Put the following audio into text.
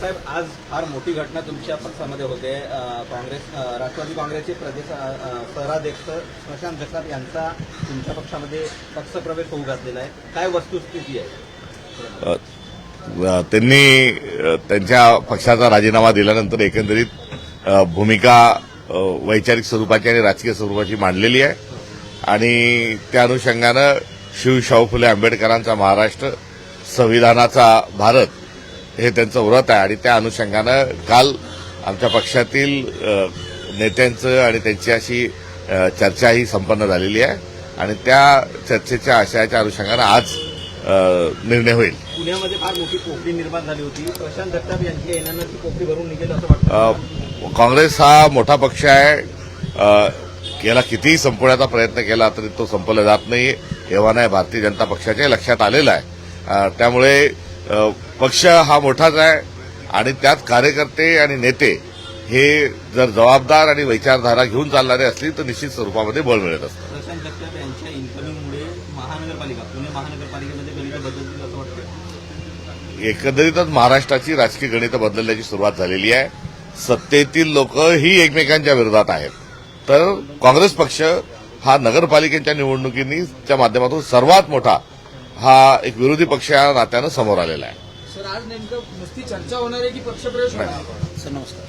साहेब, आज फार मोठी घटना तुमच्या पक्षामध्ये होते. राष्ट्रवादी काँग्रेसचे प्रदेश शहराध्यक्ष प्रशांत जगताप यांचा तुमच्या पक्षामध्ये पक्षप्रवेश होऊ घातलेला आहे. काय वस्तुस्थिती आहे? त्यांनी त्यांच्या पक्षाचा राजीनामा दिल्यानंतर एकंदरीत भूमिका वैचारिक स्वरूपाची आणि राजकीय स्वरूपाची मांडलेली आहे आणि त्या अनुषंगानं शाहू फुले आंबेडकरांचा महाराष्ट्र, संविधानाचा भारत हे त्यांचं व्रत आहे आणि त्या अनुषंगानं काल आमच्या पक्षातील नेत्यांचं आणि त्यांची अशी चर्चाही संपन्न झालेली आहे आणि त्या चर्चेच्या आशयाच्या अनुषंगानं आज निर्णय होईल. पुण्यामध्ये फार मोठी पोकळी निर्माण झाली होती. प्रशांत जगताप यांच्या येण्यानं ती पोकळी भरून निघेल असं वाटतं? काँग्रेस हा मोठा पक्ष आहे. याला कितीही संपवण्याचा प्रयत्न केला तरी तो संपवला जात नाही. एव्हा नाही भारतीय जनता पक्षाच्या लक्षात आलेला आहे. त्यामुळे पक्ष हा मोठाच आहे आणि त्यात कार्यकर्ते आणि नेते हे जर जबाबदार आणि विचारधारा घेऊन चालणारे असली तर निश्चित स्वरूपामध्ये बळ मिळत असतं. प्रशांत जगताप यांच्या इन्कमिंगमुळे पुणे महानगरपालिकेमध्ये गणितं बदलतील असं वाटतं? एकंदरीतच महाराष्ट्राची राजकीय गणितं बदलण्याची सुरुवात झालेली आहे. सत्तेतील लोक ही एकमेकांच्या विरोधात आहेत. तर काँग्रेस पक्ष हा नगरपालिकेच्या निवडणुकीच्या माध्यमातून सर्वात मोठा हा एक विरोधी पक्ष या नात्यानं समोर आलेला आहे. सर, आज नेमकं नुसती चर्चा होणार आहे की पक्षप्रवेश होणार आहे? सर, नमस्कार.